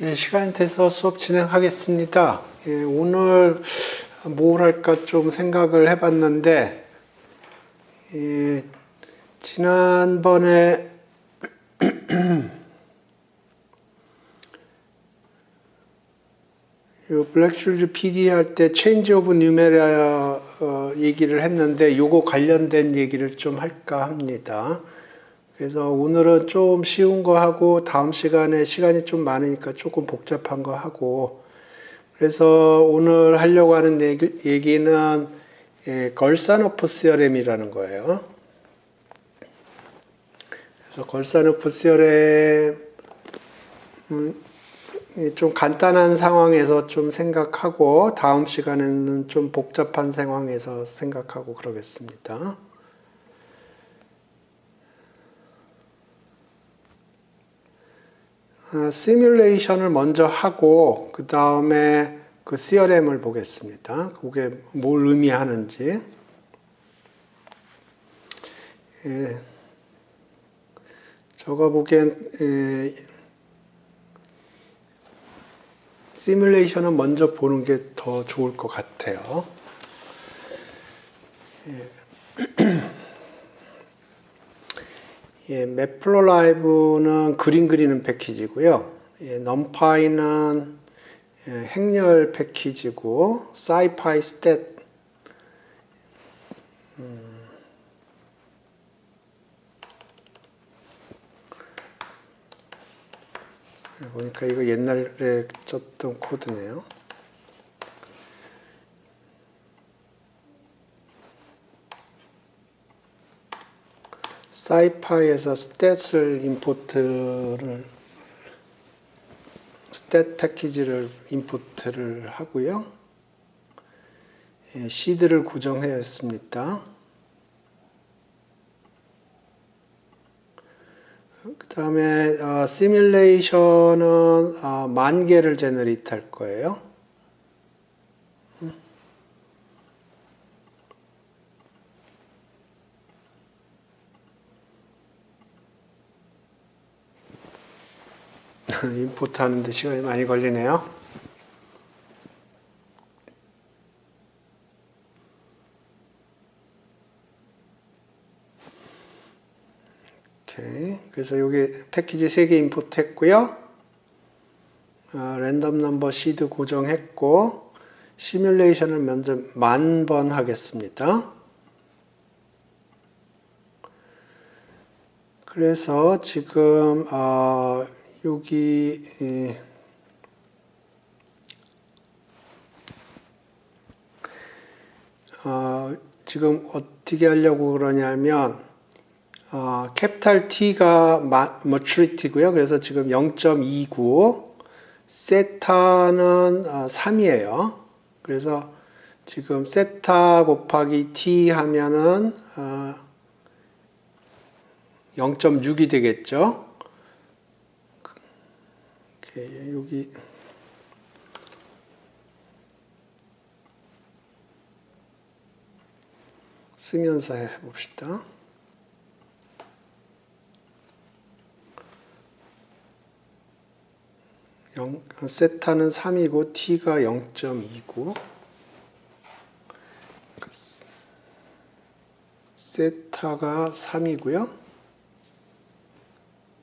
예, 시간이 돼서 수업 진행하겠습니다. 예, 오늘 뭘 할까 좀 생각을 해봤는데, 예, 지난번에 블랙슐즈 PD 할 때 체인지 오브 뉴메리아 얘기를 했는데 요거 관련된 얘기를 좀 할까 합니다. 그래서 오늘은 좀 쉬운 거 하고 다음 시간에 시간이 좀 많으니까 조금 복잡한 거 하고, 그래서 오늘 하려고 하는 얘기는 걸사노프 시어렘이라는 거예요. 그래서 걸사노프 시어렘 좀 간단한 상황에서 좀 생각하고 다음 시간에는 좀 복잡한 상황에서 생각하고 그러겠습니다. 시뮬레이션을 먼저 하고 그 다음에 그 시어렘을 보겠습니다. 그게 뭘 의미하는지. 제가 보기엔 시뮬레이션은 먼저 보는 게 더 좋을 것 같아요. 매플로라이브는 그림 그리는 패키지고요. 넘파이는 행렬 패키지고, 사이파이 스탯 보니까 이거 옛날에 썼던 코드네요. 사이파이에서 스탯 패키지를 임포트를 하고요. 시드를 고정해야 했습니다. 그 다음에 시뮬레이션은 10,000개를 제너레이트 할 거예요. 임포트 하는데 시간이 많이 걸리네요. 오케이. 그래서 여기 패키지 3개 임포트 했고요. 랜덤 넘버 시드 고정했고, 시뮬레이션을 먼저 10,000번 하겠습니다. 그래서 지금 여기 지금 어떻게 하려고 그러냐면 캐피탈 T가 maturity고요. 그래서 지금 0.29, 세타는 3이에요. 그래서 지금 세타 곱하기 T 하면은 0.6이 되겠죠. 여기 쓰면서 해봅시다. 세타는 3이고 t가 0.2고, 세타가 3이고요.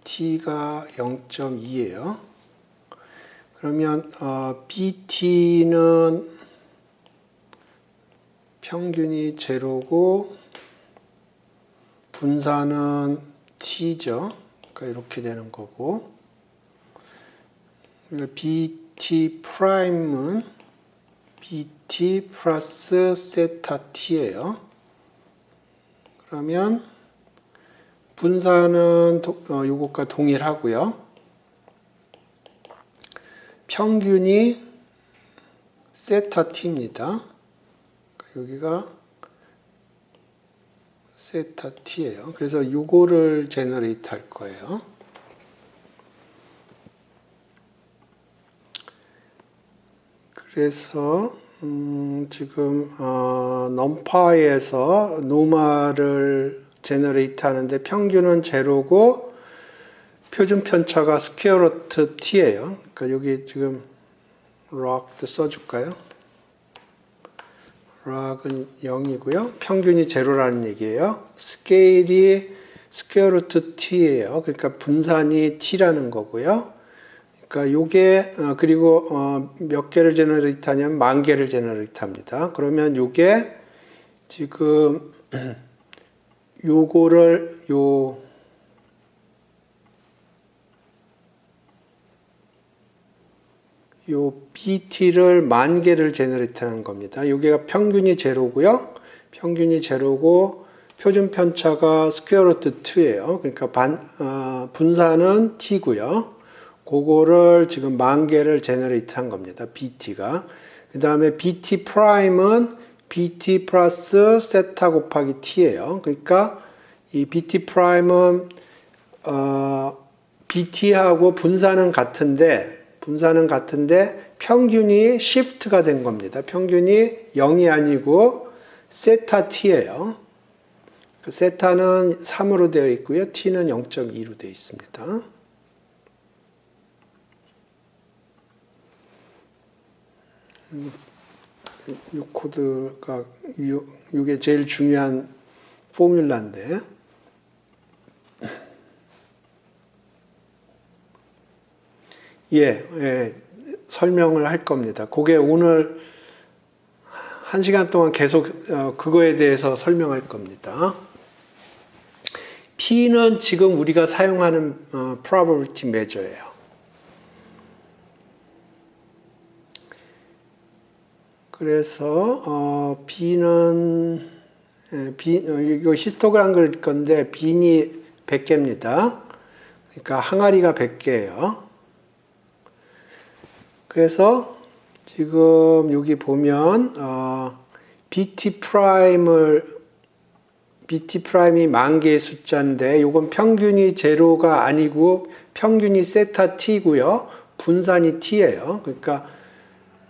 t가 0.2예요. 그러면 bt는 평균이 제로고 분산은 t죠. 그러니까 이렇게 되는 거고, bt 프라임은 bt 플러스 세타 t예요. 그러면 분산은 이것과 동일하고요. 평균이 세타 t입니다. 여기가 세타 t예요. 그래서 이거를 제너레이트 할 거예요. 그래서 지금 넘파이에서 노말을 제너레이트 하는데 평균은 제로고 표준 편차가 스퀘어 루트 t예요. 그러니까 여기 지금 log도 써줄까요? log은 0이고요. 평균이 제로라는 얘기예요. 스케일이 스퀘어 루트 t예요. 그러니까 분산이 t라는 거고요. 그러니까 요게 그리고 몇 개를 제너레이트 하냐면 10,000개를 제너레이트 합니다. 그러면 요게 지금 요거를 요 BT를 10,000개를 제너레이트 하는 겁니다. 여기가 평균이 제로고요. 평균이 제로고 표준 편차가 스퀘어 루트 2예요. 그러니까 분산은 t고요. 그거를 지금 10,000개를 제너레이트 한 겁니다. BT가. 그 다음에 BT 프라임은 BT 플러스 세타 곱하기 t예요. 그러니까 이 BT 프라임은 BT하고 분산은 같은데 평균이 시프트가 된 겁니다. 평균이 0이 아니고 세타 t예요. 그 세타는 3으로 되어 있고요. t는 0.2로 되어 있습니다. 이 코드가 이게 제일 중요한 포뮬라인데 설명을 할 겁니다. 그게 오늘 1시간 동안 계속 그거에 대해서 설명할 겁니다. P는 지금 우리가 사용하는 probability measure예요. 그래서 B는 이거 히스토그램 그릴 건데 빈이 100개입니다. 그러니까 항아리가 100개예요. 그래서 지금 여기 보면 BT 프라임이 10,000개의 숫자인데 이건 평균이 제로가 아니고 평균이 세타 t고요. 분산이 t예요. 그러니까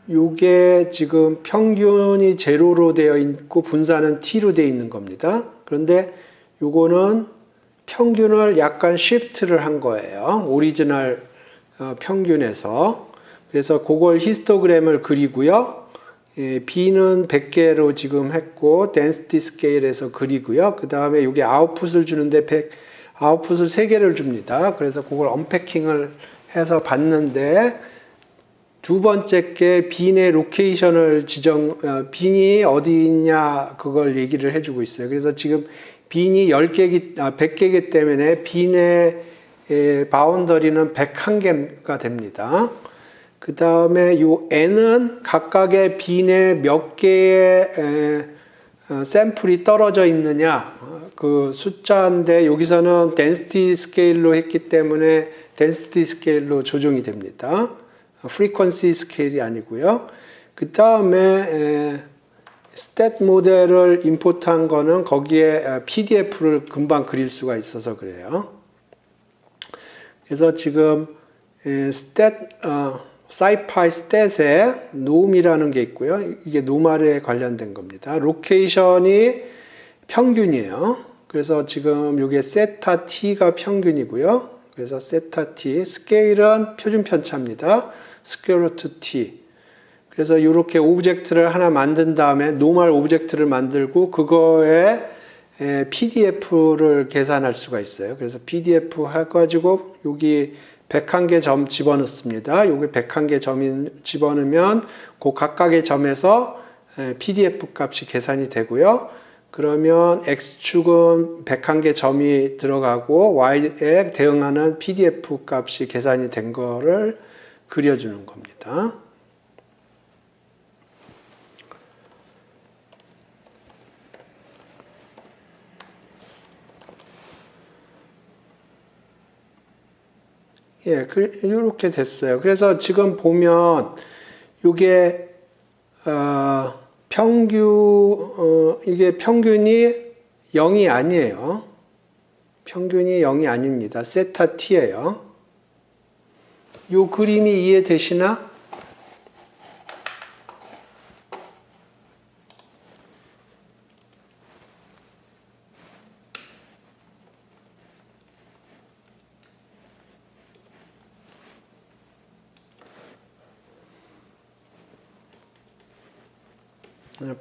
이게 지금 평균이 제로로 되어 있고 분산은 t로 되어 있는 겁니다. 그런데 이거는 평균을 약간 시프트를 한 거예요. 오리지널 평균에서. 그래서 그걸 히스토그램을 그리고요. B는 100개로 지금 했고 density scale에서 그리고요. 그 다음에 여기 아웃풋을 주는데 아웃풋을 3개를 줍니다. 그래서 그걸 언패킹을 해서 봤는데 두 번째 게 빈의 로케이션을 빈이 어디 있냐 그걸 얘기를 해주고 있어요. 그래서 지금 빈이 100개이기 때문에 빈의 바운더리는 101개가 됩니다. 그 다음에 이 n은 각각의 빈에 몇 개의 샘플이 떨어져 있느냐 그 숫자인데 여기서는 density 스케일로 했기 때문에 density 스케일로 조정이 됩니다. frequency 스케일이 아니고요. 그 다음에 stat 모델을 임포트한 거는 거기에 PDF를 금방 그릴 수가 있어서 그래요. 그래서 지금 SciPy stat에 놈이라는 게 있고요. 이게 노멀에 관련된 겁니다. 로케이션이 평균이에요. 그래서 지금 이게 세타 t가 평균이고요. 그래서 세타 t, 스케일은 표준 편차입니다. 스퀘어 루트 t. 그래서 이렇게 오브젝트를 하나 만든 다음에 노멀 오브젝트를 만들고 그거에 PDF를 계산할 수가 있어요. 그래서 PDF 해가지고 여기 101개 점 집어넣습니다. 여기 101개 점 집어넣으면 그 각각의 점에서 PDF 값이 계산이 되고요. 그러면 X축은 101개 점이 들어가고 Y에 대응하는 PDF 값이 계산이 된 거를 그려주는 겁니다. 이렇게 됐어요. 그래서 지금 보면 이게 이게 평균이 0이 아니에요. 평균이 0이 아닙니다. 세타 t예요. 이 그림이 이해되시나?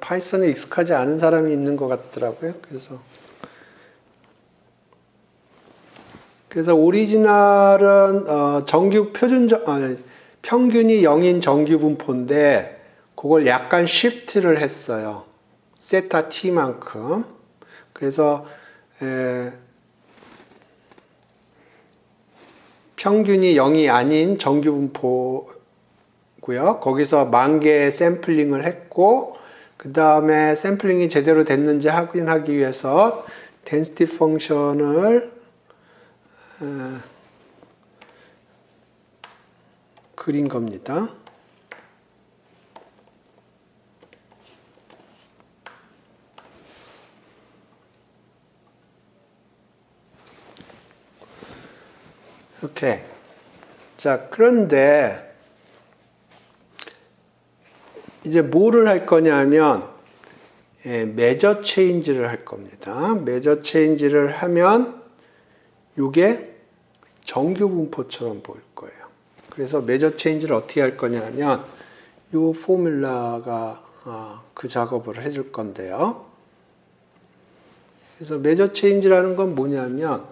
파이썬에 익숙하지 않은 사람이 있는 것 같더라고요. 그래서 오리지널은 평균이 0인 정규 분포인데 그걸 약간 시프트를 했어요. 세타 t만큼. 그래서 평균이 0이 아닌 정규 분포고요. 거기서 10,000개의 샘플링을 했고 그 다음에 샘플링이 제대로 됐는지 확인하기 위해서 density 펑션을 그린 겁니다. 오케이. 자, 그런데 이제 뭐를 할 거냐면 메저 체인지를 할 겁니다. 메저 체인지를 하면 이게 정규 분포처럼 보일 거예요. 그래서 메저 체인지를 어떻게 할 거냐면 이 포뮬라가 그 작업을 해줄 건데요. 그래서 메저 체인지라는 건 뭐냐면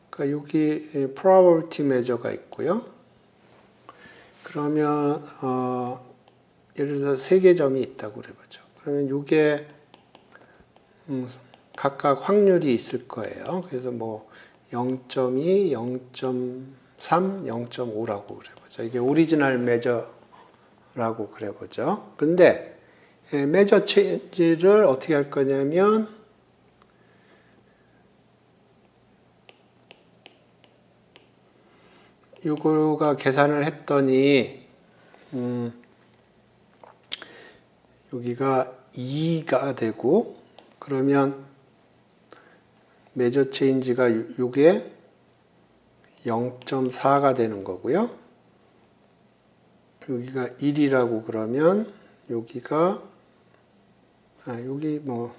그러니까 여기 probability measure가 있고요. 그러면 예를 들어서 3개 점이 있다고 그래보죠. 그러면 이게 각각 확률이 있을 거예요. 그래서 뭐 0.2, 0.3, 0.5라고 그래보죠. 이게 오리지널 메저라고 그래보죠. 근데 메저 체인지를 어떻게 할 거냐면 이거가 계산을 했더니 여기가 2가 되고 그러면 메저 체인지가 이게 0.4가 되는 거고요. 여기가 1이라고 그러면 여기가 여기 뭐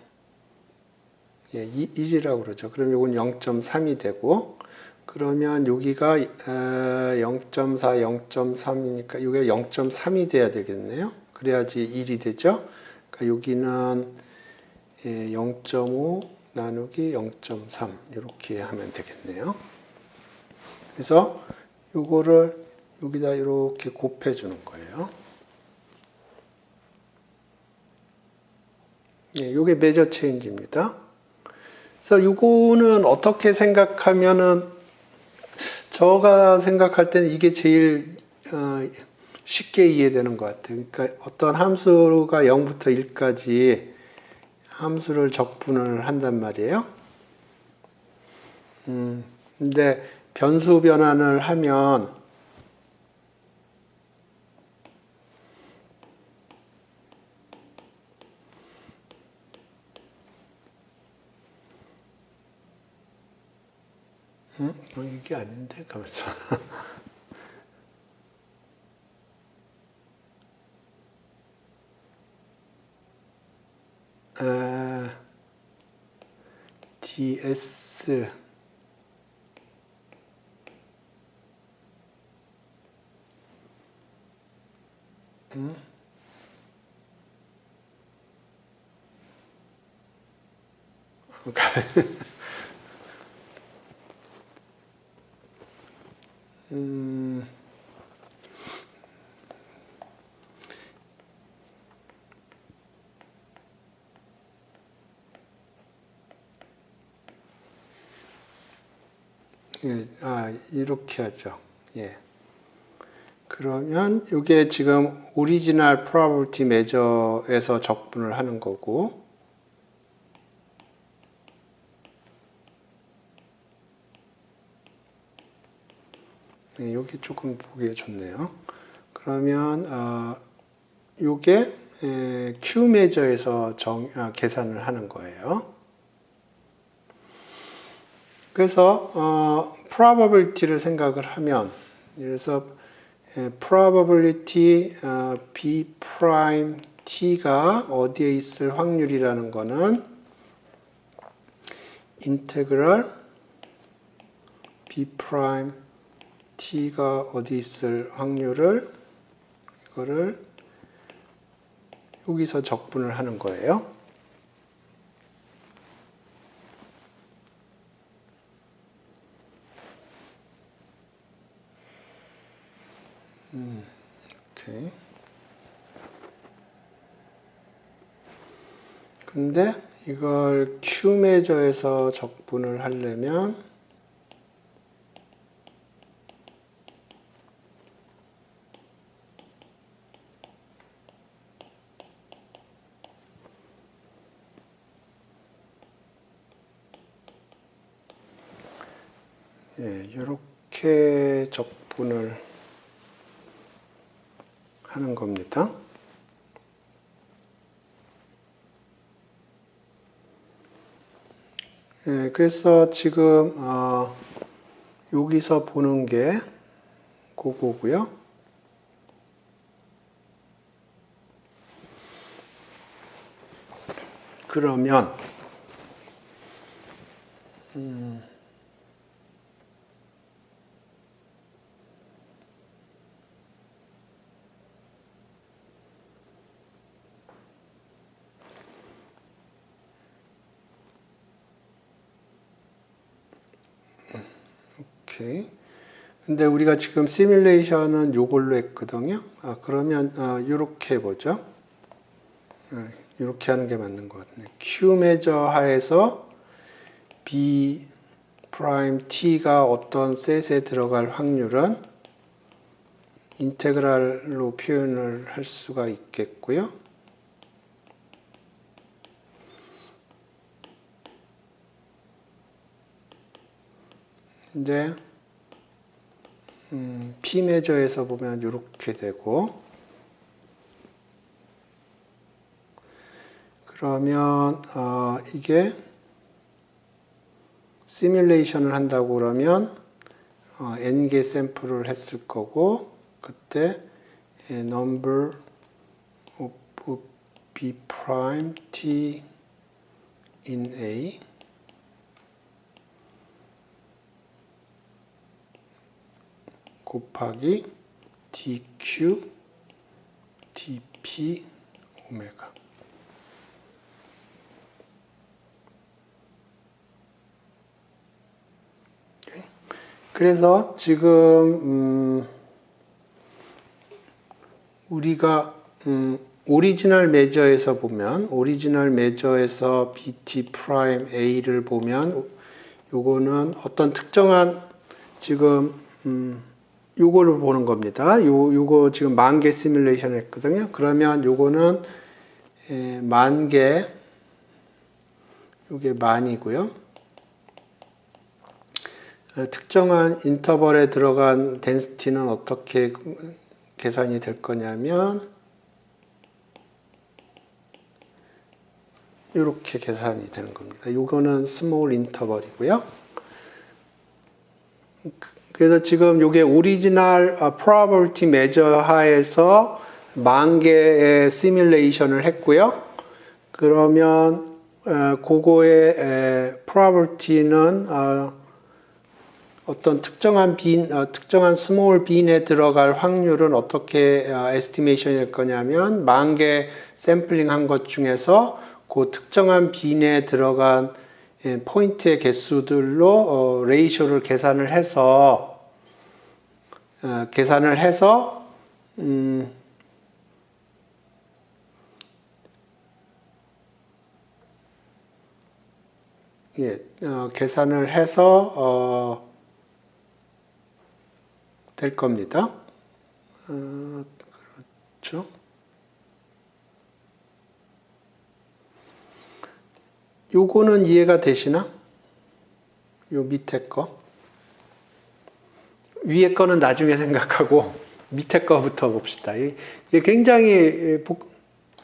1이라고 그러죠. 그럼 이건 0.3이 되고 그러면 여기가 0.4, 0.3이니까 이게 0.3이 돼야 되겠네요. 그래야지 1이 되죠. 그러니까 여기는 0.5 나누기 0.3 이렇게 하면 되겠네요. 그래서 이거를 여기다 이렇게 곱해 주는 거예요. 이게 메저 체인지입니다. 그래서 이거는 어떻게 생각하면은 제가 생각할 때는 이게 제일 쉽게 이해되는 것 같아요. 그러니까 어떤 함수가 0부터 1까지 함수를 적분을 한단 말이에요. 근데 변수 변환을 하면 이게 아닌데 가면서 ds 이렇게 하죠. 예. 그러면 이게 지금 오리지널 probability measure에서 적분을 하는 거고 여기 조금 보기에 좋네요. 그러면 이게 Q measure에서 계산을 하는 거예요. 그래서 probability를 생각을 하면 그래서 probability b prime t가 어디에 있을 확률이라는 거는 인테그럴 b prime t가 어디 있을 확률을 이거를 여기서 적분을 하는 거예요. 오케이. 근데 이걸 Q 매저에서 적분을 하려면 이렇게 적분을 하는 겁니다. 그래서 지금 여기서 보는 게 그거고요. 그러면 오케이. 근데 우리가 지금 시뮬레이션은 요걸로 했거든요. 그러면 이렇게 해보죠. 이렇게 하는 게 맞는 것 같네. Q 매저 하에서 B 프라임 T가 어떤 셋에 들어갈 확률은 인테그랄로 표현을 할 수가 있겠고요. 이제 P 매저에서 보면 이렇게 되고, 그러면 이게 시뮬레이션을 한다고 그러면 n개 샘플을 했을 거고, 그때 number of B prime T in A 곱하기 dq dp 오메가. 그래서 지금 우리가 오리지널 매저에서 보면, 오리지널 매저에서 BT 프라임 A를 보면 요거는 어떤 특정한 지금 요거를 보는 겁니다. 요거 지금 10,000개 시뮬레이션 했거든요. 그러면 요거는 10,000개, 요게 10,000이고요. 특정한 인터벌에 들어간 덴시티는 어떻게 계산이 될 거냐면 이렇게 계산이 되는 겁니다. 이거는 스몰 인터벌이고요. 그래서 지금 이게 오리지널 probability measure 하에서 10,000개의 시뮬레이션을 했고요. 그러면 그거의 probability는 어떤 특정한 특정한 스몰 빈에 들어갈 확률은 어떻게 에스티메이션이 될 거냐면 10,000개 샘플링 한 것 중에서 그 특정한 빈에 들어간 포인트의 개수들로 레이쇼를 계산을 해서 계산을 해서 될 겁니다. 그렇죠. 요거는 이해가 되시나? 요 밑에 거. 위에 거는 나중에 생각하고 밑에 거부터 봅시다. 이게 굉장히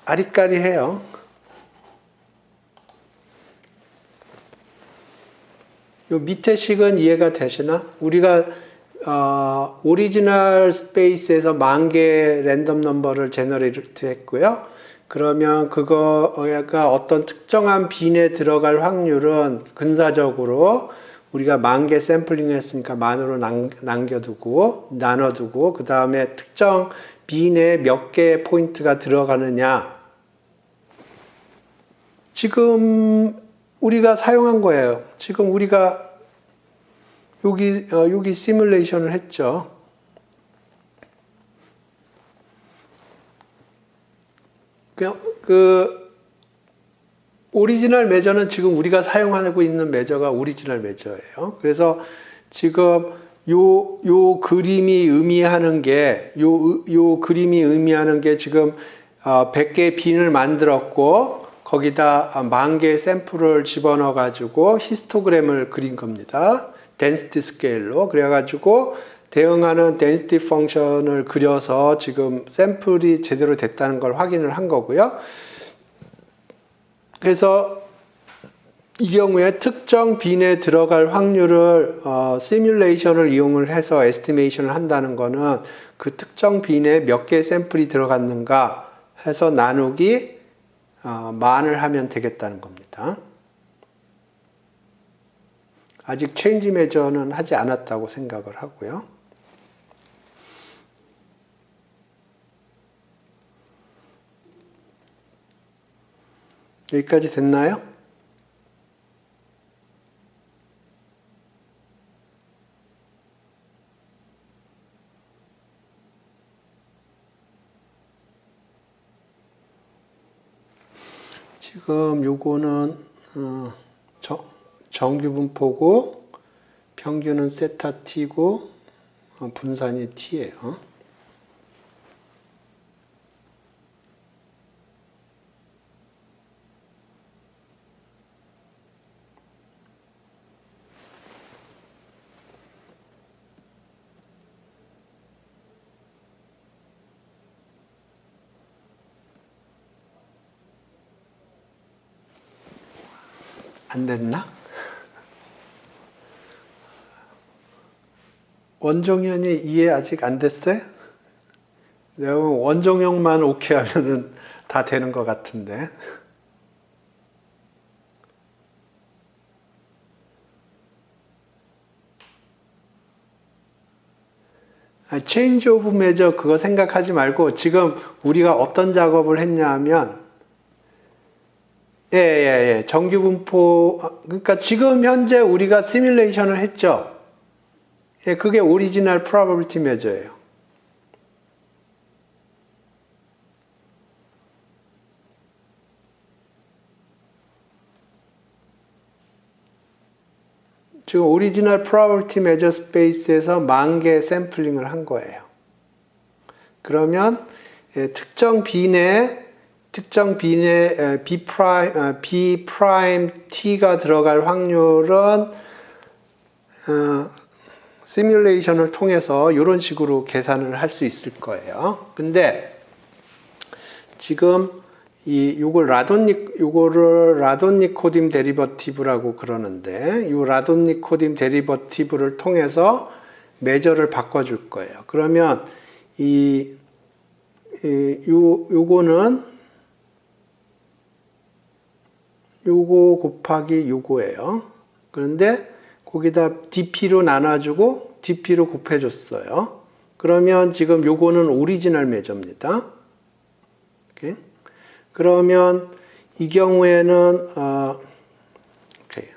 아리까리해요. 요 밑에 식은 이해가 되시나? 우리가 오리지널 스페이스에서 10,000개 랜덤 넘버를 제너레이트 했고요. 그러면 그거가 어떤 특정한 빈에 들어갈 확률은 근사적으로 우리가 10,000개 샘플링 했으니까 만으로 나눠두고 그 다음에 특정 빈에 몇 개의 포인트가 들어가느냐. 지금 우리가 사용한 거예요. 지금 우리가 여기 시뮬레이션을 했죠. 그냥 오리지널 매저는 지금 우리가 사용하고 있는 매저가 오리지널 매저예요. 그래서 지금 요 그림이 의미하는 게, 요 그림이 의미하는 게 지금 100개의 빈을 만들었고, 거기다 10,000개의 샘플을 집어넣어 가지고 히스토그램을 그린 겁니다. density 스케일로. 그래가지고 대응하는 density 펑션을 그려서 지금 샘플이 제대로 됐다는 걸 확인을 한 거고요. 그래서 이 경우에 특정 빈에 들어갈 확률을 시뮬레이션을 이용을 해서 에스티메이션을 한다는 거는 그 특정 빈에 몇 개의 샘플이 들어갔는가 해서 나누기 만을 하면 되겠다는 겁니다. 아직 체인지 매저는 하지 않았다고 생각을 하고요. 여기까지 됐나요? 지금 요거는 정규 분포고 평균은 세타 t고 분산이 t예요. 안 됐나? 원종현이 이해 아직 안 됐어요? 내가 원종형만 오케이 하면은 다 되는 것 같은데. 체인지 오브 매저 그거 생각하지 말고 지금 우리가 어떤 작업을 했냐 하면 정규 분포 그러니까 지금 현재 우리가 시뮬레이션을 했죠. 그게 오리지널 프로버빌티 매저예요. 지금 오리지널 프로버빌티 매저 스페이스에서 10,000개 샘플링을 한 거예요. 그러면 특정 빈에 B 프라임 T가 들어갈 확률은 시뮬레이션을 통해서 이런 식으로 계산을 할 수 있을 거예요. 근데 지금 요거를 라돈니코딤 데리버티브라고 그러는데, 이 라돈니코딤 데리버티브를 통해서 매저를 바꿔줄 거예요. 그러면 요거는 요거 곱하기 요거예요. 그런데 거기다 dp로 나눠주고 dp로 곱해줬어요. 그러면 지금 요거는 오리지널 매저입니다. 오케이. 그러면 이 경우에는 오케이.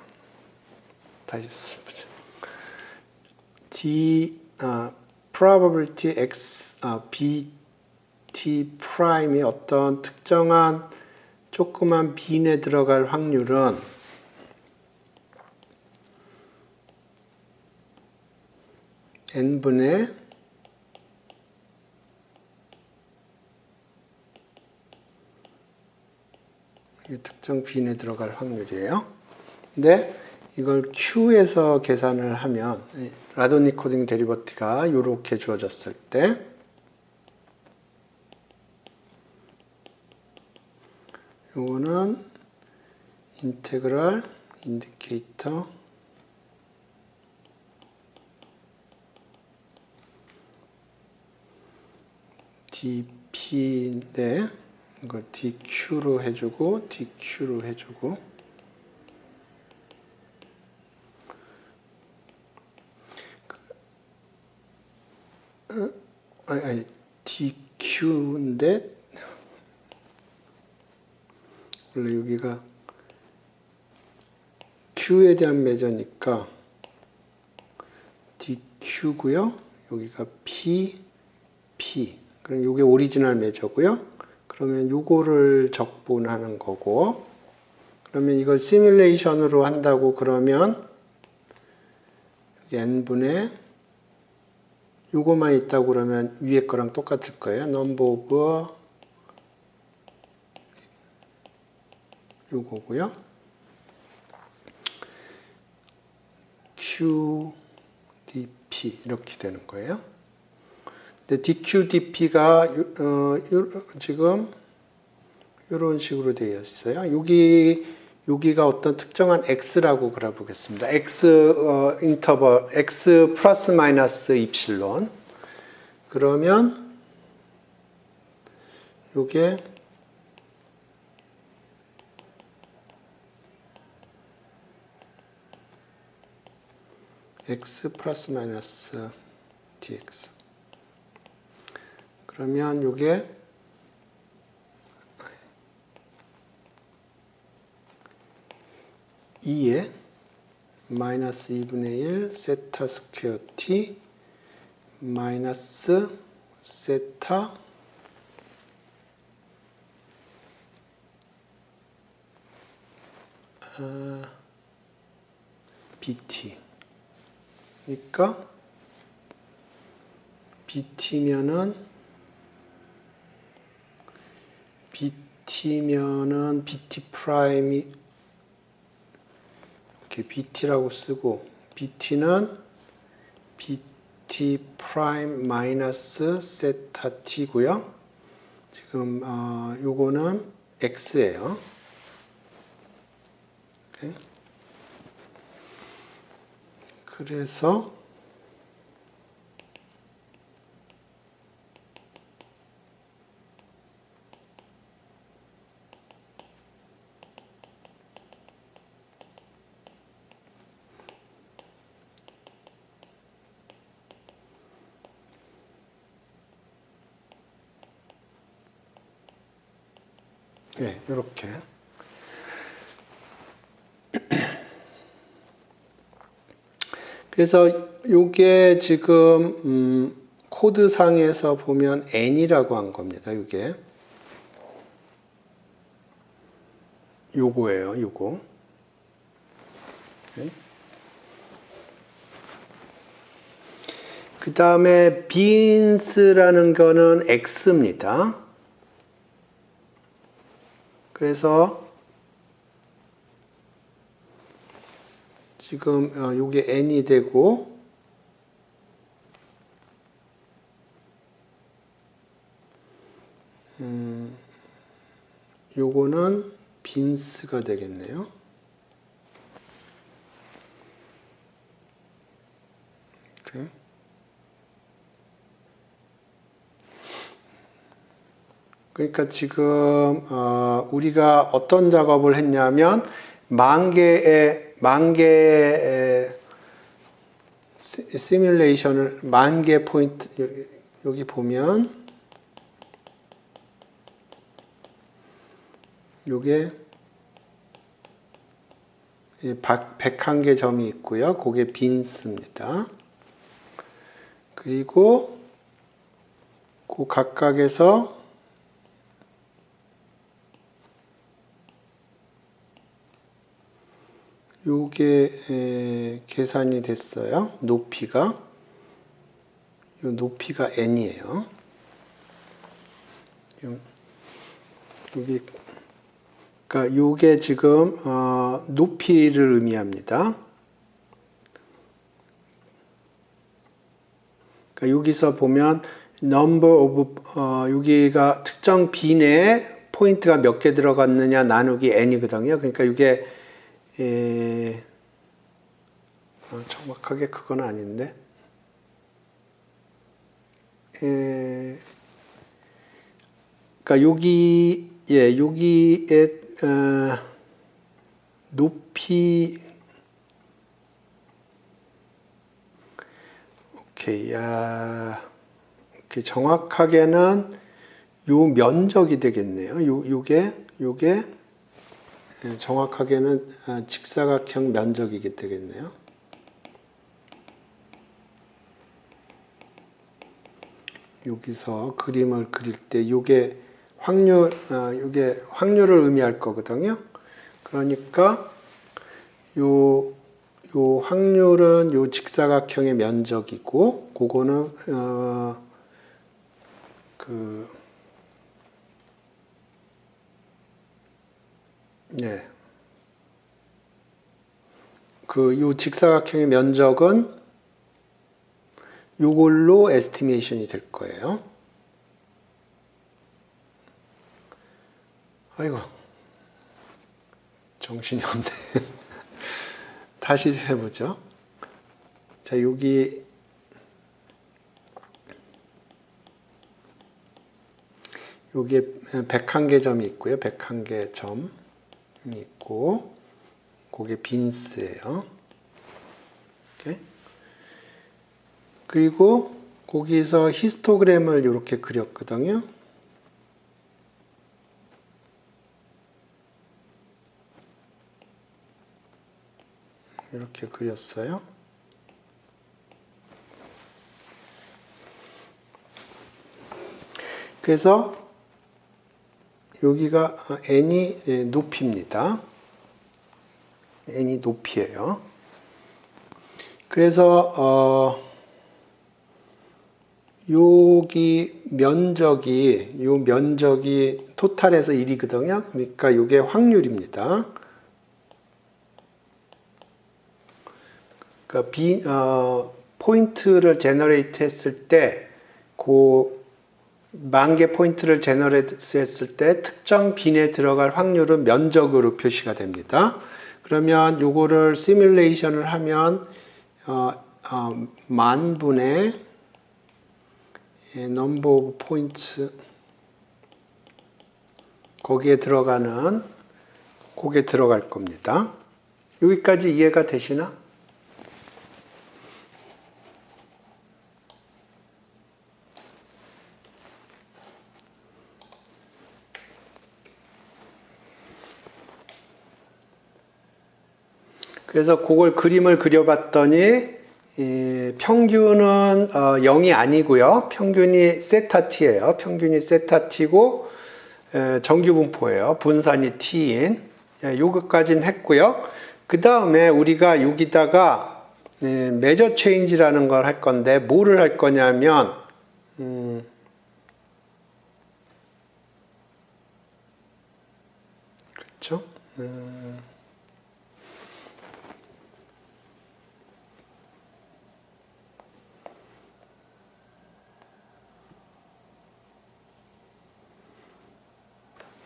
다시 보자. probability x bt 프라임이 어떤 특정한 조그만 빈에 들어갈 확률은 n분의 특정 빈에 들어갈 확률이에요. 근데 이걸 Q에서 계산을 하면 라돈니코딤 데리버티브가 이렇게 주어졌을 때 요거는 인테그랄 인디케이터 dp인데 이거 dq로 해주고 dq로 해주고 dq DQ인데 원래 여기가 Q에 대한 매저니까 DQ고요. 여기가 P. 그럼 이게 오리지널 매저고요. 그러면 요거를 적분하는 거고, 그러면 이걸 시뮬레이션으로 한다고 그러면 n분의 요거만 있다고 그러면 위에 거랑 똑같을 거예요. 넘버 오브 요거고요. QDP 이렇게 되는 거예요. 근데 DQDP가 지금 이런 식으로 되어 있어요. 여기가 어떤 특정한 x라고 그려보겠습니다. 인터벌 x 플러스 마이너스 입실론. 그러면 요게 x 플러스 마이너스 dx. 그러면 요게 2에 마이너스 2분의 1 세타 스퀘어 t 마이너스 세타 bt. 그러니까 bt면은 bt 프라임이 이렇게 bt라고 쓰고, bt는 bt 프라임 마이너스 세타 t고요. 지금 요거는 x예요. 오케이. 그래서 네, 이렇게. 그래서 요게 지금 코드상에서 보면 n이라고 한 겁니다. 요게 요거예요. 요거. 네. 그 다음에 beans라는 거는 x입니다. 그래서 지금 요게 n이 되고, 요거는 빈스가 되겠네요. 이렇게. 그러니까 지금 우리가 어떤 작업을 했냐면 만 개의 시뮬레이션을, 만 개 포인트, 여기 보면 요게 101개 점이 있고요. 그게 빈스입니다. 그리고 그 각각에서 요게 계산이 됐어요. 높이가. 요 높이가 n이에요. 여기, 그러니까 요게 지금 높이를 의미합니다. 그러니까 여기서 보면 number of 여기가 특정 빈 내에 포인트가 몇 개 들어갔느냐 나누기 n이거든요. 그러니까 이게 정확하게 그건 아닌데, 그러니까 여기에 높이, 오케이, 정확하게는 요 면적이 되겠네요. 요게 정확하게는 직사각형 면적이게 되겠네요. 여기서 그림을 그릴 때 요게 확률을 의미할 거거든요. 그러니까 요 확률은 요 직사각형의 면적이고, 그거는 요 직사각형의 면적은 요걸로 에스티메이션이 될 거예요. 아이고, 정신이 없네. 다시 해보죠. 자, 여기 여기에 101개 있고요. 101개 점이 있고, 그게 빈스예요. 이렇게. 그리고 거기서 히스토그램을 이렇게 그렸거든요. 이렇게 그렸어요. 그래서 여기가 n이 높이입니다. n이 높이예요. 그래서 여기 면적이 토탈에서 1이거든요. 그러니까 이게 확률입니다. 그러니까 포인트를 제너레이트 했을 때, 그 10,000개 포인트를 제너레이트 했을 때 특정 빈에 들어갈 확률은 면적으로 표시가 됩니다. 그러면 요거를 시뮬레이션을 하면 10,000분의 number of points, 거기에 들어가는, 그게 들어갈 겁니다. 여기까지 이해가 되시나? 그래서 그걸 그림을 그려봤더니 평균은 0이 아니고요. 평균이 세타 t예요. 평균이 세타 t고 정규분포예요. 분산이 t인. 요것까지는 했고요. 그 다음에 우리가 여기다가 메저 체인지라는 걸 할 건데, 뭐를 할 거냐면 그렇죠?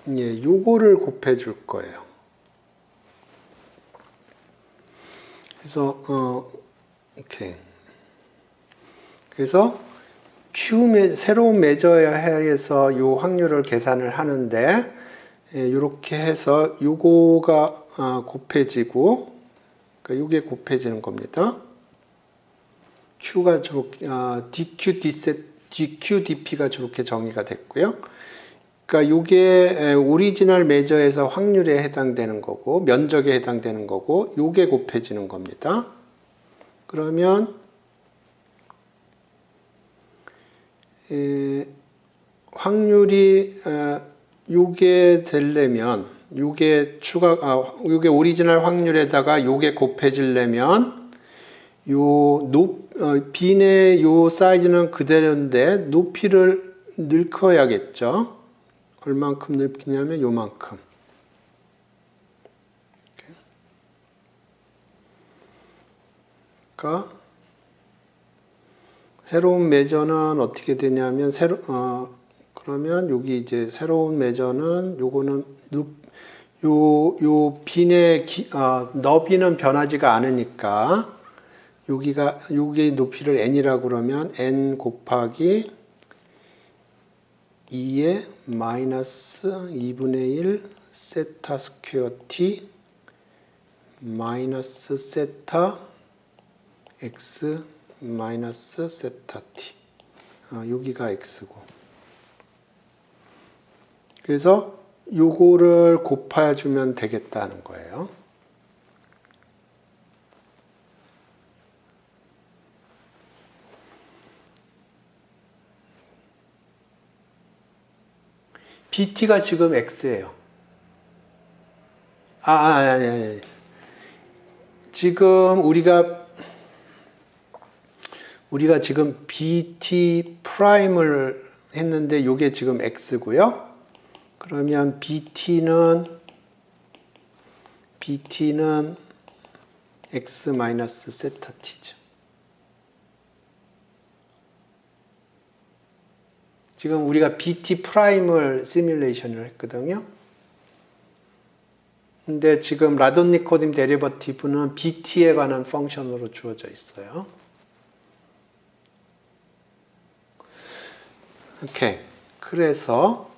요거를 곱해 줄 거예요. 그래서 오케이. 그래서 새로운 메저에 해서 요 확률을 계산을 하는데, 이렇게 해서 요거가 곱해지고, 그러니까 요게 곱해지는 겁니다. Q가 DQ, DP가 저렇게 정의가 됐고요. 그러니까 요게 오리지널 메저에서 확률에 해당되는 거고, 면적에 해당되는 거고, 요게 곱해지는 겁니다. 그러면 확률이 요게 되려면, 요게 오리지널 확률에다가 요게 곱해지려면 빈의 요 사이즈는 그대로인데 높이를 넓혀야겠죠. 얼만큼 넓히냐면 요만큼. 그러니까 새로운 메저는 어떻게 되냐면 그러면 여기 이제 새로운 메저는 요거는 요 빈의 너비는 변하지가 않으니까 여기 높이를 n이라고 그러면 n 곱하기 2의 마이너스 2분의 1 세타 스퀘어 t 마이너스 세타 x 마이너스 세타 t, 여기가 x고, 그래서 요거를 곱해주면 되겠다는 거예요. BT가 지금 X예요. 아니. 지금 우리가 지금 BT 프라임을 했는데 요게 지금 X고요. 그러면 BT는 X 마이너스 세타 T죠. 지금 우리가 BT 프라임을 시뮬레이션을 했거든요. 근데 지금 라돈니코딘 데리버티브는 BT에 관한 펑션으로 주어져 있어요. 오케이. 그래서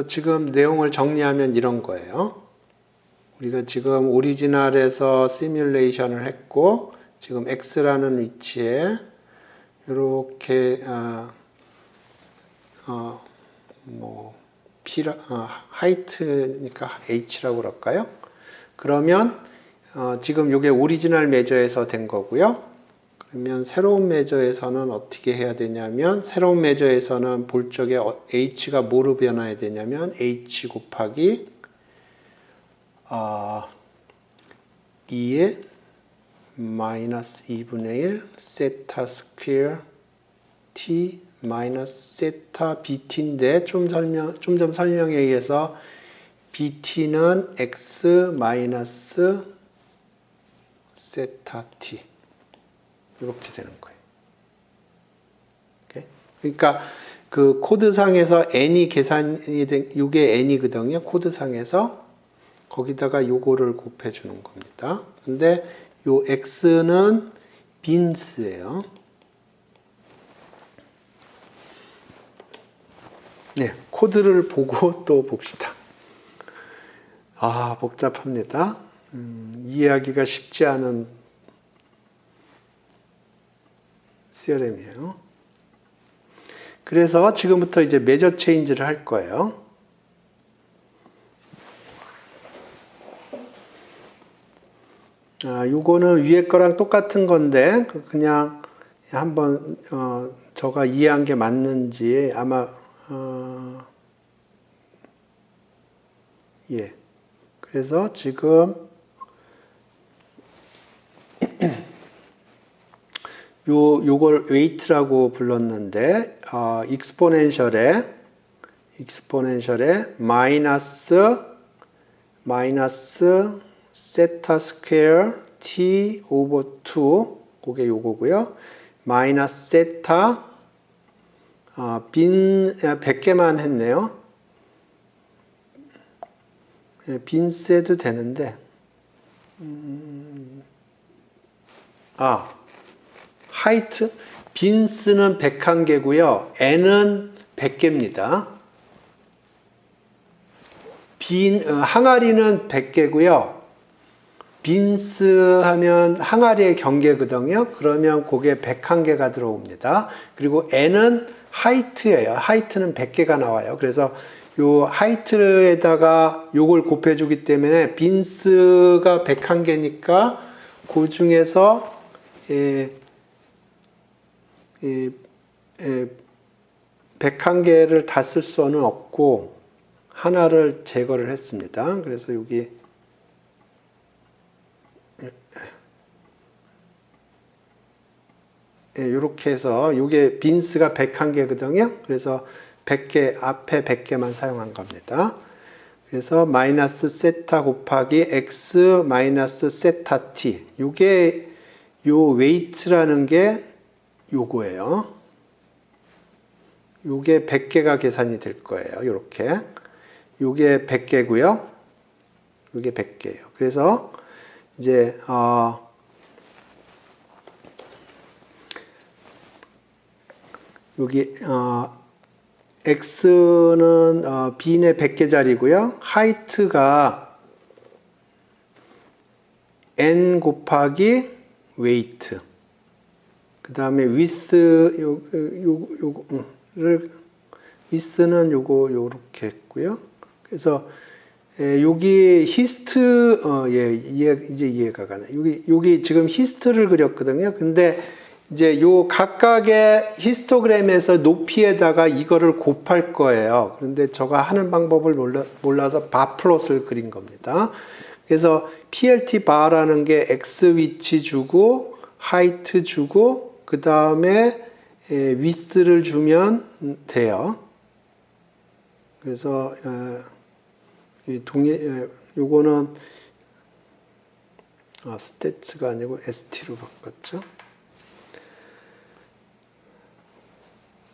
지금 내용을 정리하면 이런 거예요. 우리가 지금 오리지널에서 시뮬레이션을 했고, 지금 X라는 위치에 이렇게 하이트니까 H라고 그럴까요? 그러면 지금 이게 오리지널 메저에서 된 거고요. 그러면 새로운 메저에서는 어떻게 해야 되냐면, 새로운 메저에서는 볼 적에 H가 뭐로 변화해야 되냐면 H 곱하기 2의 마이너스 2분의 1 세타 스퀘어 T 마이너스 세타 BT인데 좀 전 설명에 의해서 BT는 X 마이너스 세타 T 이렇게 되는 거예요. 오케이? 그러니까 그 코드상에서 n이 계산이 된 이게 n이거든요. 코드상에서 거기다가 요거를 곱해 주는 겁니다. 근데 요 x는 빈스예요. 네, 코드를 보고 또 봅시다. 복잡합니다. 이해하기가 쉽지 않은 시어렘이에요. 그래서 지금부터 이제 메저 체인지를 할 거예요. 요거는 위에 거랑 똑같은 건데 그냥 한번 저가 이해한 게 맞는지 아마 예. 그래서 지금 요걸 웨이트라고 불렀는데 익스포넨셜에 마이너스 세타 스퀘어 t 오버 2 그게 요거고요. 마이너스 세타 빈 100개만 했네요. 빈스 해도 되는데 하이트 빈스는 101개고요. n은 100개입니다. 항아리는 100개고요. 빈스 하면 항아리의 경계거든요. 그러면 그게 101개가 들어옵니다. 그리고 n은 하이트예요. 하이트는 100개가 나와요. 그래서 요 하이트에다가 요걸 곱해주기 때문에 빈스가 101개니까 그 중에서 101개를 다 쓸 수는 없고 하나를 제거를 했습니다. 그래서 여기 이렇게 해서 이게 빈스가 101개거든요. 그래서 100개 앞에 100개만 사용한 겁니다. 그래서 마이너스 세타 곱하기 x 마이너스 세타 t 요게 요 웨이트라는 게 요거예요. 요게 100개가 계산이 될 거예요. 요렇게 요게 100개고요. 요게 100개예요. 그래서 이제 여기 x는 b의 100개짜리고요. 하이트가 n 곱하기 웨이트. 그 다음에 width를 위스는 요렇게 했고요. 그래서 여기 히스트 이제 이해가 가네. 여기 지금 히스트를 그렸거든요. 근데 이제 요 각각의 히스토그램에서 높이에다가 이거를 곱할 거예요. 그런데 제가 하는 방법을 몰라서 바플롯을 그린 겁니다. 그래서 PLT 바라는 게 X 위치 주고 하이트 주고 그 다음에 위스를 주면 돼요. 그래서 요거는 스태츠가 아니고 ST로 바꿨죠.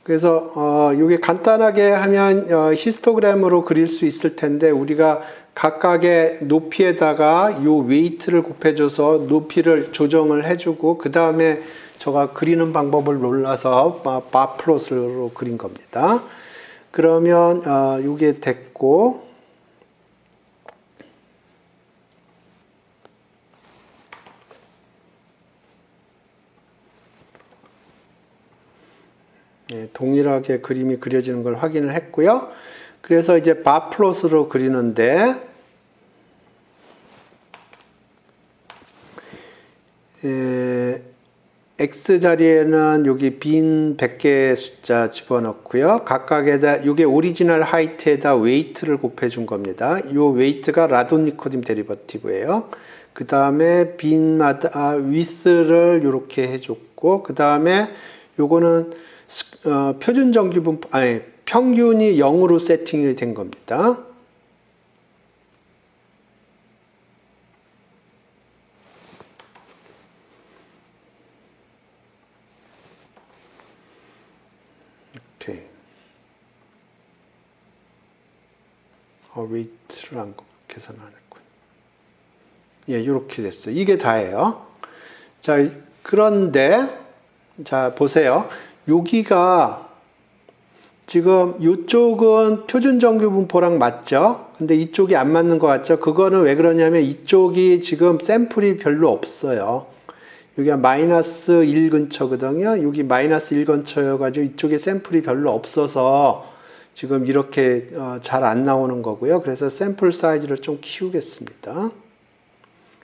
그래서 이게 간단하게 하면 히스토그램으로 그릴 수 있을 텐데 우리가 각각의 높이에다가 요 웨이트를 곱해줘서 높이를 조정을 해주고 그 다음에 제가 그리는 방법을 몰라서 바플롯으로 그린 겁니다. 그러면 이게 됐고 동일하게 그림이 그려지는 걸 확인을 했고요. 그래서 이제 바플롯으로 그리는데 X 자리에는 여기 빈 100개의 숫자 집어넣고요. 각각에다 이게 오리지널 하이트에다 웨이트를 곱해준 겁니다. 이 웨이트가 라돈니코딘 데리버티브예요. 그 다음에 빈마다 위스를 이렇게 해줬고 그 다음에 요거는 표준 정규분 평균이 0으로 세팅이 된 겁니다. 오케이. 웨이트를 안 계산 안 했군. 예, 이렇게 됐어요. 이게 다예요. 자, 그런데 자 보세요. 여기가 지금 이쪽은 표준 정규 분포랑 맞죠? 근데 이쪽이 안 맞는 것 같죠? 그거는 왜 그러냐면 이쪽이 지금 샘플이 별로 없어요. 여기가 마이너스 1 근처거든요. 여기 마이너스 1 근처여가지고 이쪽에 샘플이 별로 없어서 지금 이렇게 잘 안 나오는 거고요. 그래서 샘플 사이즈를 좀 키우겠습니다.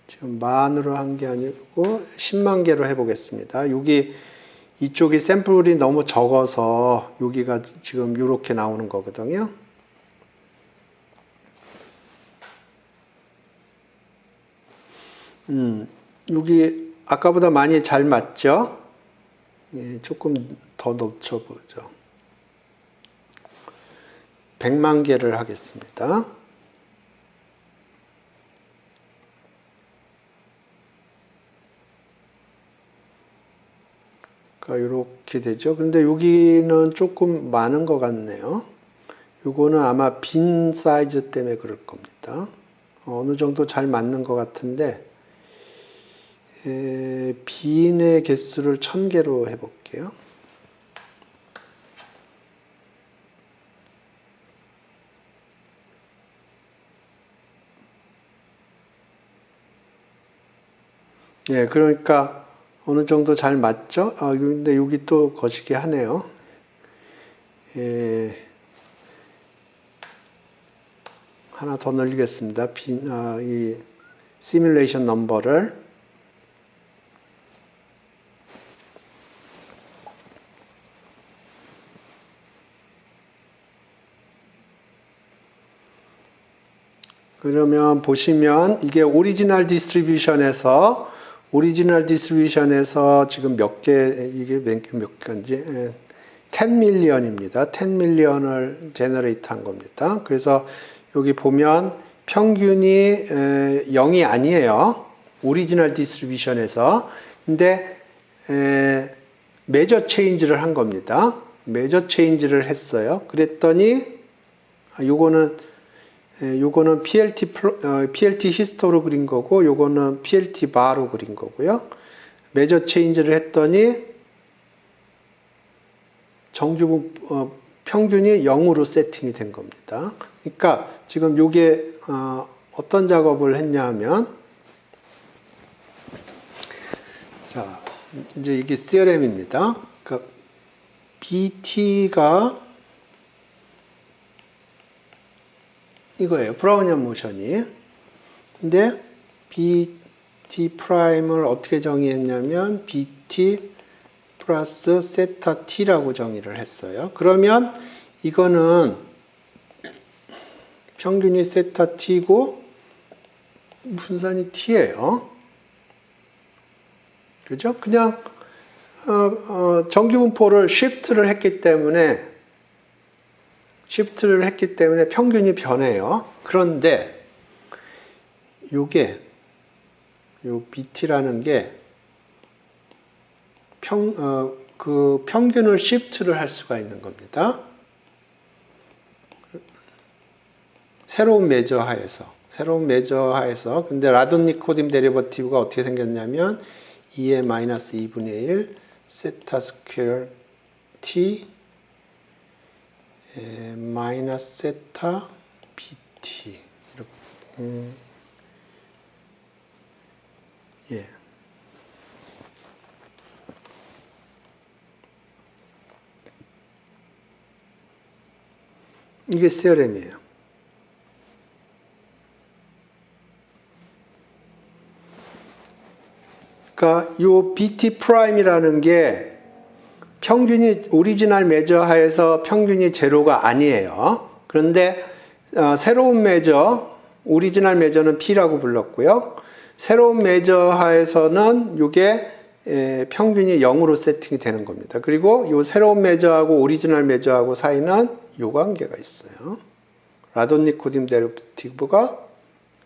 지금 만으로 한 게 아니고 10만 개로 해보겠습니다. 여기 이쪽이 샘플이 너무 적어서 여기가 지금 이렇게 나오는 거거든요. 여기 아까보다 많이 잘 맞죠? 예, 조금 더 높여보죠. 100만 개를 하겠습니다. 이렇게 되죠. 근데 여기는 조금 많은 것 같네요. 요거는 아마 빈 사이즈 때문에 그럴 겁니다. 어느 정도 잘 맞는 것 같은데 빈의 개수를 1000개로 해볼게요. 예, 그러니까 어느 정도 잘 맞죠? 근데 여기 또 거시기 하네요. 하나 더 늘리겠습니다. 이 시뮬레이션 넘버를. 그러면 보시면 이게 오리지널 디스트리뷰션에서 지금 몇 개, 이게 몇 개인지, 10밀리언입니다. 10밀리언을 제너레이트 한 겁니다. 그래서 여기 보면 평균이 0이 아니에요. 오리지널 디스트리뷰션에서. 근데, 메저 체인지를 한 겁니다. 메저 체인지를 했어요. 그랬더니, 요거는 PLT 히스토로 그린 거고, 요거는 PLT 바로 그린 거고요. 메저 체인지를 했더니 평균이 0으로 세팅이 된 겁니다. 그러니까 지금 요게 어떤 작업을 했냐 하면, 자, 이제 이게 CRM입니다. 그러니까 BT가 이거예요. 브라우니안 모션이. 근데 BT 프라임을 어떻게 정의했냐면 BT 플러스 세타 T라고 정의를 했어요. 그러면 이거는 평균이 세타 T고 분산이 T예요. 그죠? 그냥 정규분포를 시프트를 했기 때문에 평균이 변해요. 그런데 요게 요 BT라는 게 그 평균을 시프트를 할 수가 있는 겁니다. 새로운 메저 하에서 근데 라돈니코딤 데리버티브가 어떻게 생겼냐면 2의 마이너스 2분의 1 세타 스퀘어 t 마이너스 세타 bt 이렇게 예. 이게 세어렘이에요. 그러니까 요 BT 프라임이라는 게 평균이 오리지널 메저 하에서 평균이 제로가 아니에요. 그런데 새로운 메저, 오리지널 메저는 P라고 불렀고요. 새로운 메저 하에서는 이게 평균이 0으로 세팅이 되는 겁니다. 그리고 이 새로운 메저하고 오리지널 메저하고 사이는 요 관계가 있어요. 라돈니코딤 데리버티브가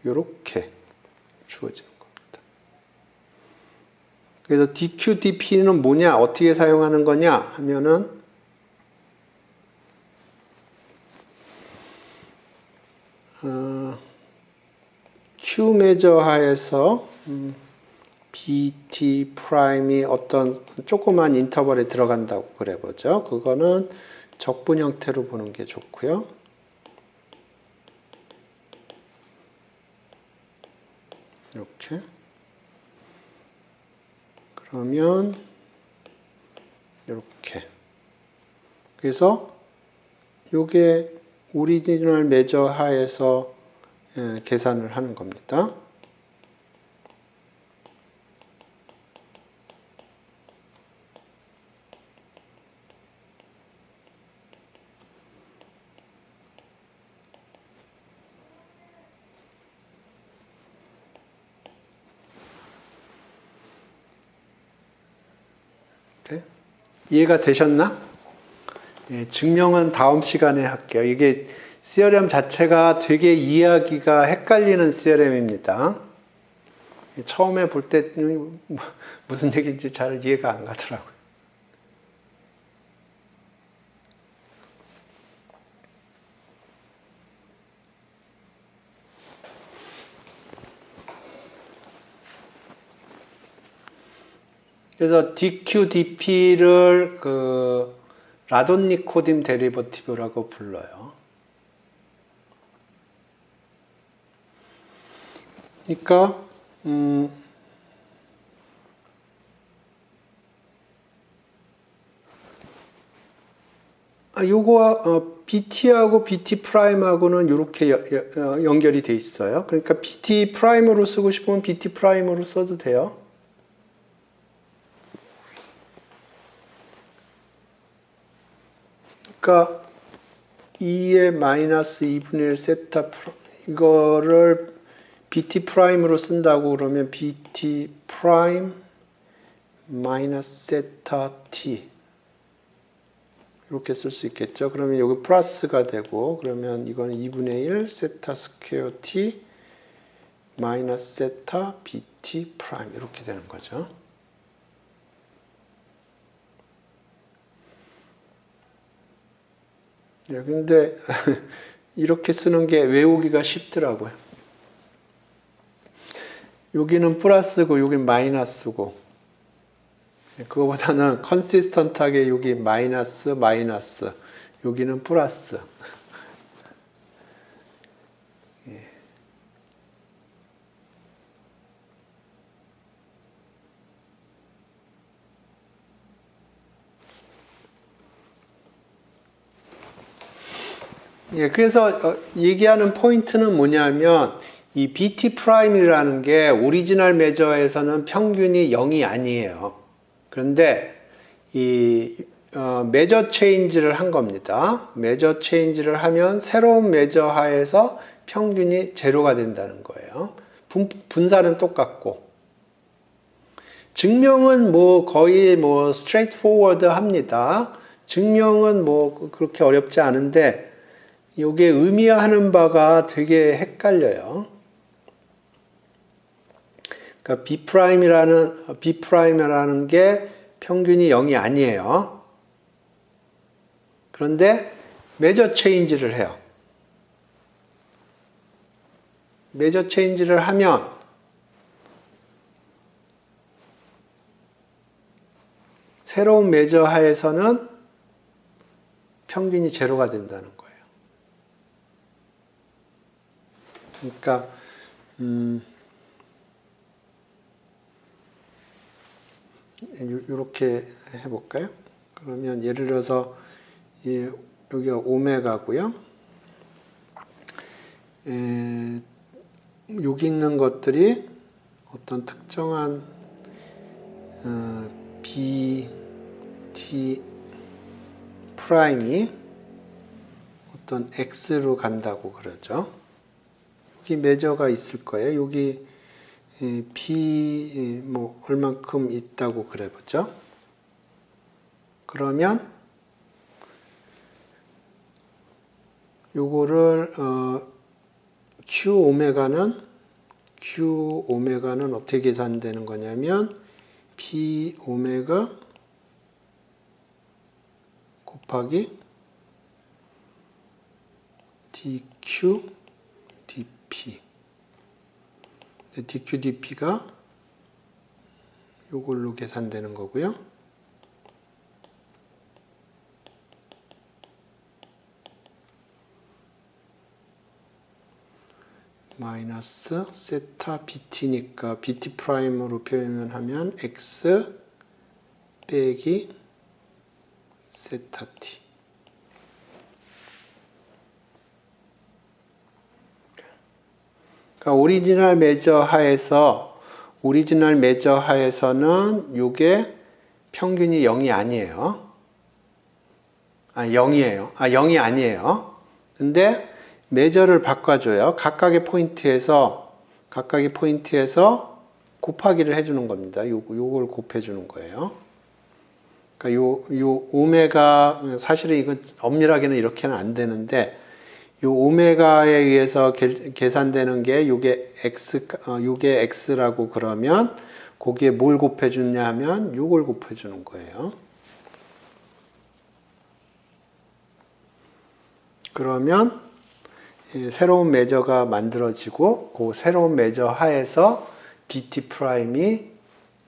이렇게 주어지는 겁니다. 그래서 DQ, DP는 뭐냐? 어떻게 사용하는 거냐? 하면은 Q 메저 하에서 BT 프라임이 어떤 조그만 인터벌에 들어간다고 그래보죠. 그거는 적분 형태로 보는 게 좋고요. 이렇게. 그러면 이렇게. 그래서 요게 오리지널 메저 하에서 계산을 하는 겁니다. 이해가 되셨나? 예, 증명은 다음 시간에 할게요. 이게 시어렘 자체가 되게 이해하기가 헷갈리는 시어렘입니다. 처음에 볼 때 무슨 얘기인지 잘 이해가 안 가더라고요. 그래서 DQ, DP를 그 라돈니코딤 데리버티브라고 불러요. 그러니까 요거 BT하고 BT 프라임하고는 이렇게 연결이 돼 있어요. 그러니까 BT 프라임으로 쓰고 싶으면 BT 프라임으로 써도 돼요. 그러니까 2의 마이너스 2분의 1 세타 이거를 BT 프라임으로 쓴다고 그러면 BT 프라임 마이너스 세타 T 이렇게 쓸 수 있겠죠. 그러면 여기 플러스가 되고 그러면 이거는 2분의 1 세타 스퀘어 T 마이너스 세타 BT 프라임 이렇게 되는 거죠. 근데 이렇게 쓰는 게 외우기가 쉽더라고요. 여기는 플러스고 여기는 마이너스고 그거보다는 컨시스턴트하게 여기 마이너스 여기는 플러스. 예, 그래서 얘기하는 포인트는 뭐냐면 이 BT 프라임이라는 게 오리지널 메저에서는 평균이 0이 아니에요. 그런데 이 메저 체인지를 한 겁니다. 메저 체인지를 하면 새로운 메저 하에서 평균이 제로가 된다는 거예요. 분산은 똑같고 증명은 뭐 거의 뭐 straight forward 합니다. 증명은 뭐 그렇게 어렵지 않은데 이게 의미하는 바가 되게 헷갈려요. 그러니까 B'이라는 게 평균이 0이 아니에요. 그런데 메저 체인지를 해요. 메저 체인지를 하면 새로운 메저 하에서는 평균이 제로가 된다는 거예요. 그러니까 이렇게 해볼까요? 그러면 예를 들어서 여기가 오메가고요. 여기 있는 것들이 어떤 특정한 B, T 프라임이 어떤 X로 간다고 그러죠. 여기 메저가 있을 거예요. 여기 B 뭐 얼만큼 있다고 그래 보죠. 그러면 요거를 Q 오메가는 어떻게 계산되는 거냐면 P 오메가 곱하기 DQ DP. DQ DP가 요걸로 계산되는 거고요. 마이너스 세타 BT니까 BT 프라임으로 표현하면 X 빼기 세타 T. 그러니까 오리지널 메저 하에서는 이게 평균이 0이 아니에요. 0이에요. 0이 아니에요. 근데 메저를 바꿔줘요. 각각의 포인트에서 곱하기를 해주는 겁니다. 요걸 곱해주는 거예요. 그러니까 요 오메가, 사실은 이건 엄밀하게는 이렇게는 안 되는데, 요 오메가에 의해서 계산되는 게 요게 X라고 그러면, 거기에 뭘 곱해주냐 하면 요걸 곱해주는 거예요. 그러면 새로운 메저가 만들어지고 그 새로운 메저 하에서 BT 프라임이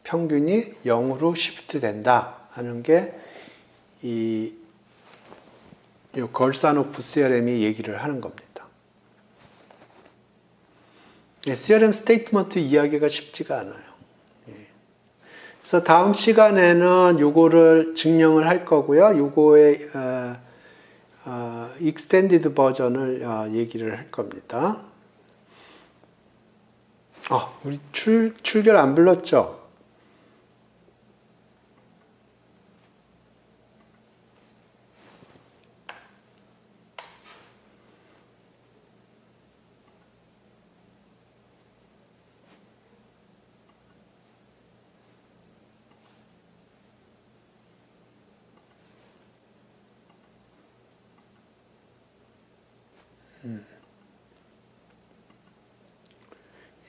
평균이 0으로 시프트 된다 하는 게 이 걸사노프 CRM이 얘기를 하는 겁니다. CRM 스테이트먼트 이야기가 쉽지가 않아요. 그래서 다음 시간에는 요거를 증명을 할 거고요. 요거의 익스텐디드 버전을 얘기를 할 겁니다. 우리 출결 안 불렀죠?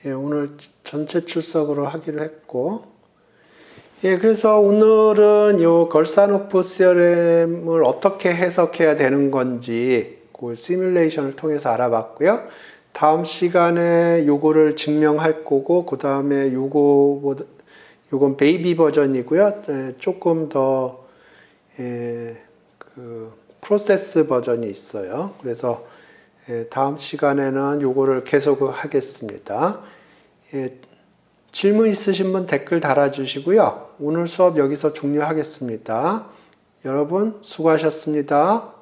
오늘 전체 출석으로 하기로 했고, 그래서 오늘은 요 걸사노프 CRM을 어떻게 해석해야 되는 건지 그 시뮬레이션을 통해서 알아봤고요. 다음 시간에 요거를 증명할 거고, 그 다음에 요건 베이비 버전이고요. 조금 더 프로세스 버전이 있어요. 그래서 다음 시간에는 요거를 계속 하겠습니다. 질문 있으신 분 댓글 달아주시고요. 오늘 수업 여기서 종료하겠습니다. 여러분 수고하셨습니다.